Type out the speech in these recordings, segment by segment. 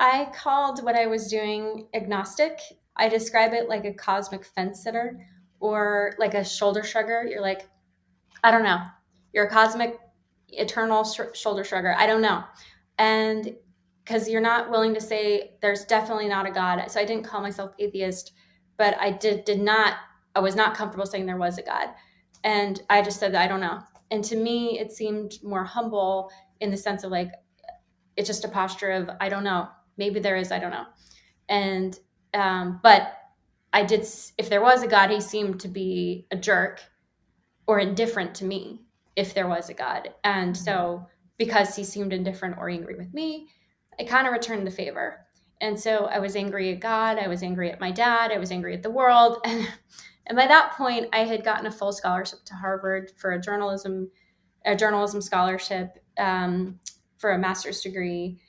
I called what I was doing agnostic. I describe it like a cosmic fence sitter or like a shoulder shrugger. You're like, I don't know. You're a cosmic, eternal shoulder shrugger. I don't know. And because you're not willing to say there's definitely not a God. So I didn't call myself atheist, but I was not comfortable saying there was a God. And I just said, I don't know. And to me, it seemed more humble in the sense of like, it's just a posture of, I don't know. Maybe there is, I don't know. And, but I did, if there was a God, he seemed to be a jerk or indifferent to me if there was a God. And so because he seemed indifferent or angry with me, I kind of returned the favor. And so I was angry at God. I was angry at my dad. I was angry at the world. And by that point, I had gotten a full scholarship to Harvard for a journalism scholarship for a master's degree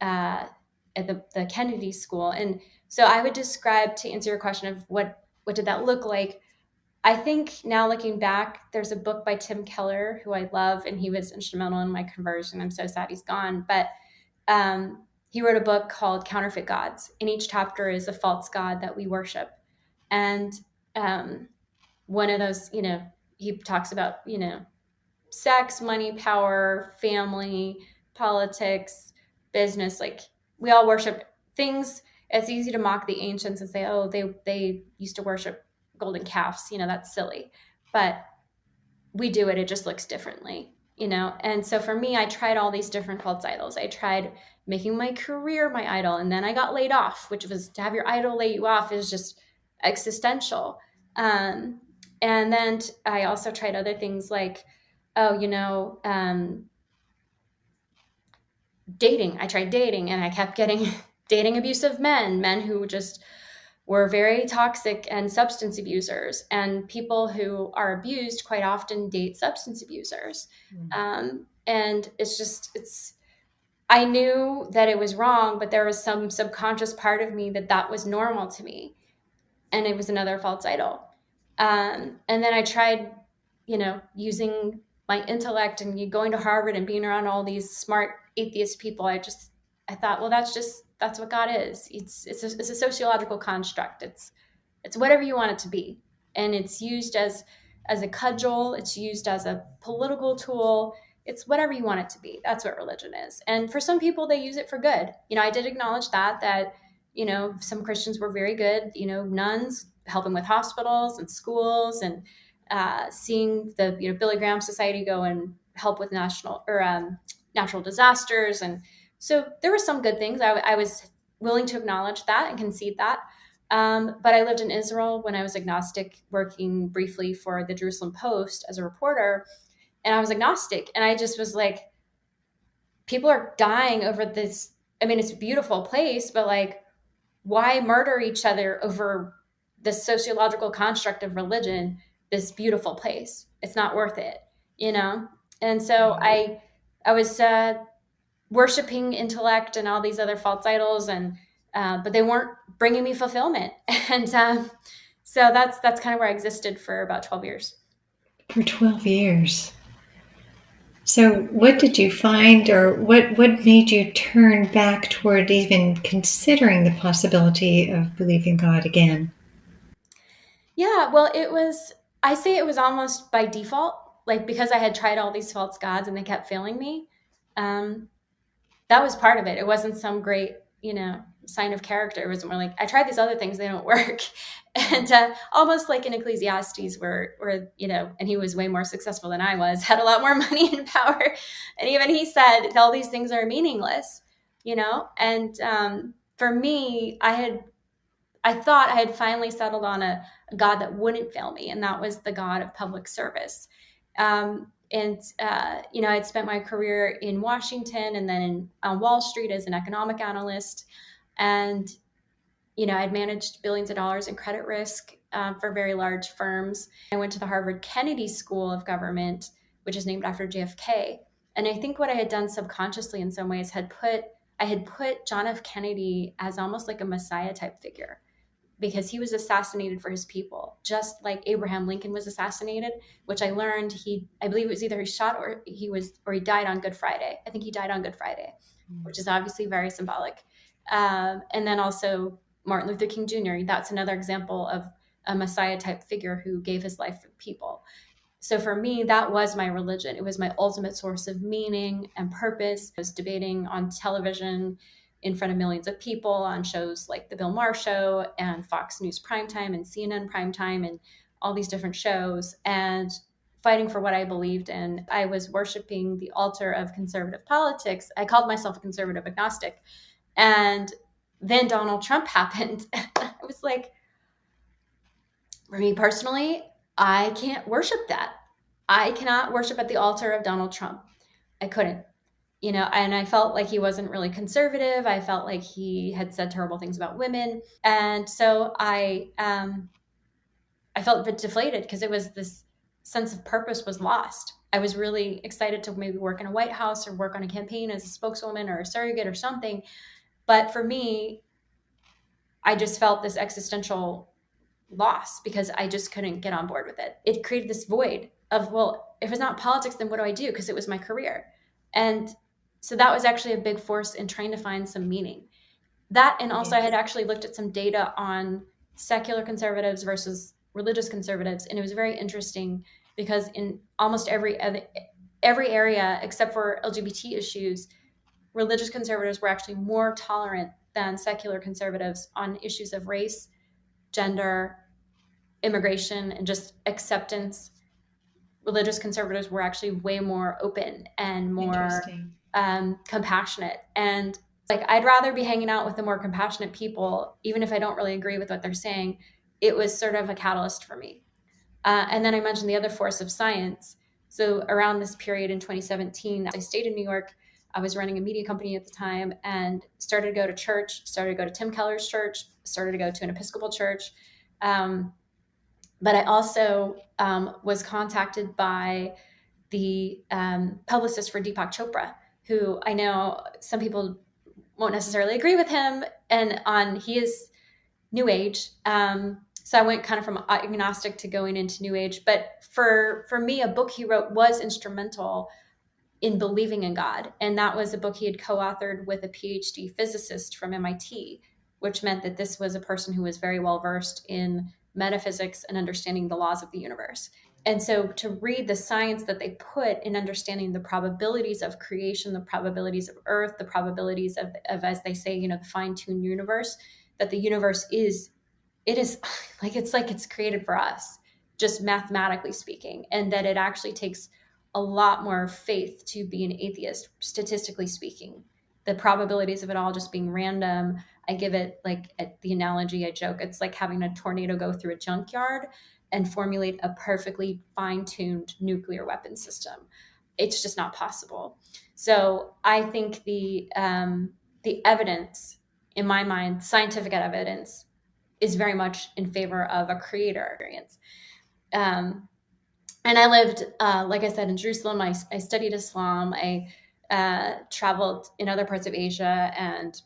at the Kennedy School. And so I would describe, to answer your question of what did that look like, I think now looking back, there's a book by Tim Keller, who I love, and he was instrumental in my conversion. I'm so sad he's gone. But he wrote a book called Counterfeit Gods, and each chapter is a false god that we worship. And one of those, he talks about, sex, money, power, family, politics, business. Like we all worship things. It's easy to mock the ancients and say, oh, they used to worship golden calves. That's silly. But we do it. It just looks differently, And so for me, I tried all these different false idols. I tried making my career my idol. And then I got laid off, which was to have your idol lay you off is just existential. And then I also tried other things like, dating. I tried dating and I kept getting dating abusive men who just were very toxic and substance abusers, and people who are abused quite often date substance abusers. And I knew that it was wrong, but there was some subconscious part of me that was normal to me. And it was another false idol. And then I tried, using my intellect and going to Harvard and being around all these smart atheist people. I thought, well, that's what God is. It's a sociological construct. It's whatever you want it to be. And it's used as a cudgel. It's used as a political tool. It's whatever you want it to be. That's what religion is. And for some people, they use it for good. I did acknowledge that, some Christians were very good, nuns helping with hospitals and schools, and seeing the Billy Graham Society go and help with natural disasters. And so there were some good things. I was willing to acknowledge that and concede that. But I lived in Israel when I was agnostic, working briefly for the Jerusalem Post as a reporter, and I was agnostic. And I just was like, people are dying over this. I mean, it's a beautiful place, but like, why murder each other over the sociological construct of religion, this beautiful place? It's not worth it, And so I was worshiping intellect and all these other false idols, and but they weren't bringing me fulfillment. And so that's kind of where I existed for about 12 years. For 12 years. So what did you find, or what made you turn back toward even considering the possibility of believing God again? Yeah, well, I say it was almost by default, like because I had tried all these false gods and they kept failing me. Um, that was part of it. It wasn't some great, sign of character. It was more like, I tried these other things, they don't work. And almost like in Ecclesiastes where, and he was way more successful than I was, had a lot more money and power. And even he said, all these things are meaningless, And for me, I thought I had finally settled on a God that wouldn't fail me, and that was the God of public service. I'd spent my career in Washington and then on Wall Street as an economic analyst, and I'd managed billions of dollars in credit risk for very large firms. I went to the Harvard Kennedy School of Government, which is named after JFK, and I think what I had done subconsciously in some ways I had put John F. Kennedy as almost like a Messiah type figure, because he was assassinated for his people, just like Abraham Lincoln was assassinated, which I learned I believe it was either he shot or he died on Good Friday. I think he died on Good Friday, which is obviously very symbolic. And then also Martin Luther King Jr. That's another example of a Messiah type figure who gave his life for the people. So for me, that was my religion. It was my ultimate source of meaning and purpose. I was debating on television in front of millions of people on shows like The Bill Maher Show and Fox News Primetime and CNN Primetime and all these different shows, and fighting for what I believed in. I was worshiping the altar of conservative politics. I called myself a conservative agnostic. And then Donald Trump happened. I was like, for me personally, I can't worship that. I cannot worship at the altar of Donald Trump. I couldn't, and I felt like he wasn't really conservative. I felt like he had said terrible things about women. And so I felt a bit deflated because it was this sense of purpose was lost. I was really excited to maybe work in a White House or work on a campaign as a spokeswoman or a surrogate or something. But for me, I just felt this existential loss because I just couldn't get on board with it. It created this void of, well, if it's not politics, then what do I do? Because it was my career. And so that was actually a big force in trying to find some meaning. That, and also I had Yes. actually looked at some data on secular conservatives versus religious conservatives, and it was very interesting because in almost every area except for LGBT issues, religious conservatives were actually more tolerant than secular conservatives on issues of race, gender, immigration, and just acceptance. Religious conservatives were actually way more open and more Interesting. compassionate. And like, I'd rather be hanging out with the more compassionate people, even if I don't really agree with what they're saying. It was sort of a catalyst for me. And then I mentioned the other force of science. So around this period in 2017, I stayed in New York. I was running a media company at the time and started to go to church, started to go to Tim Keller's church, started to go to an Episcopal church. But I also was contacted by the publicist for Deepak Chopra, who I know some people won't necessarily agree with him, and he is New Age. So I went kind of from agnostic to going into New Age. But for me, a book he wrote was instrumental in believing in God, and that was a book he had co-authored with a PhD physicist from MIT, which meant that this was a person who was very well versed in metaphysics and understanding the laws of the universe. And so to read the science that they put in understanding the probabilities of creation, the probabilities of Earth, the probabilities of as they say, the fine-tuned universe, that the universe is, it is like it's created for us, just mathematically speaking, and that it actually takes a lot more faith to be an atheist, statistically speaking. The probabilities of it all just being random. I give it like the analogy, I joke, it's like having a tornado go through a junkyard and formulate a perfectly fine-tuned nuclear weapon system. It's just not possible. So I think the evidence, in my mind, scientific evidence, is very much in favor of a creator experience. Um, and I lived, like I said, in Jerusalem. I studied Islam. I traveled in other parts of Asia, and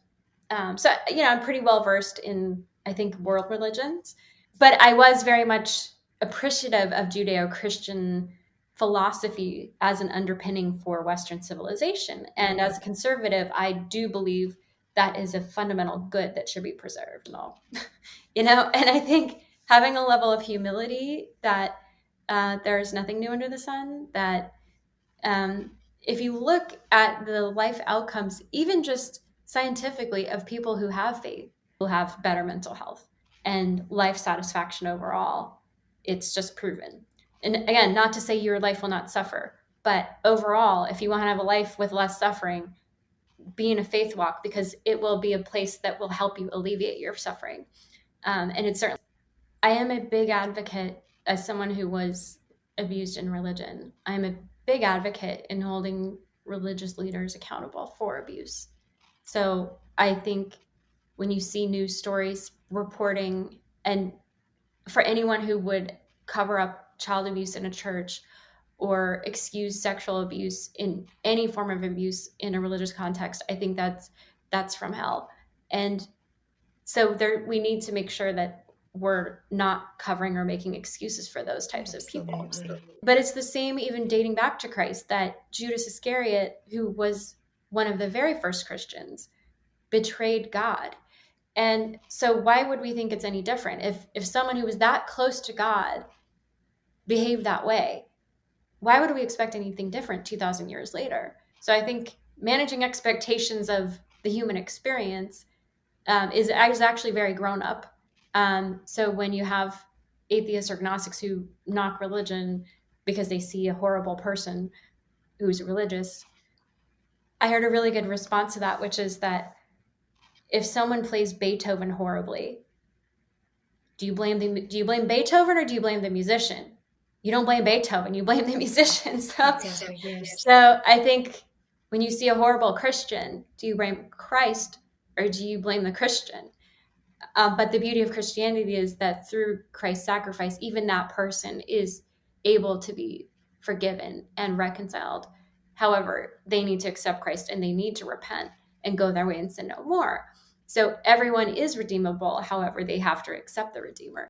so I'm pretty well versed in, I think, world religions. But I was very much appreciative of Judeo-Christian philosophy as an underpinning for Western civilization. And as a conservative, I do believe that is a fundamental good that should be preserved. And I think having a level of humility that there is nothing new under the sun, that if you look at the life outcomes, even just scientifically, of people who have faith, will have better mental health and life satisfaction overall. It's just proven. And again, not to say your life will not suffer, but overall, if you want to have a life with less suffering, be in a faith walk, because it will be a place that will help you alleviate your suffering. And it's certainly, I am a big advocate, as someone who was abused in religion, I'm a big advocate in holding religious leaders accountable for abuse. So I think when you see news stories reporting, and for anyone who would cover up child abuse in a church or excuse sexual abuse in any form of abuse in a religious context, I think that's from hell. And so we need to make sure that we're not covering or making excuses for those types of people. Absolutely. But it's the same even dating back to Christ, that Judas Iscariot, who was one of the very first Christians, betrayed God. And so why would we think it's any different? If someone who was that close to God behaved that way, why would we expect anything different 2,000 years later? So I think managing expectations of the human experience is actually very grown up. So when you have atheists or agnostics who knock religion because they see a horrible person who's religious, I heard a really good response to that, which is that if someone plays Beethoven horribly, do you blame Beethoven or do you blame the musician? You don't blame Beethoven, you blame the musician. Exactly, yes. So I think when you see a horrible Christian, do you blame Christ or do you blame the Christian? But the beauty of Christianity is that through Christ's sacrifice, even that person is able to be forgiven and reconciled. However, they need to accept Christ and they need to repent and go their way and sin no more. So everyone is redeemable. However, they have to accept the Redeemer.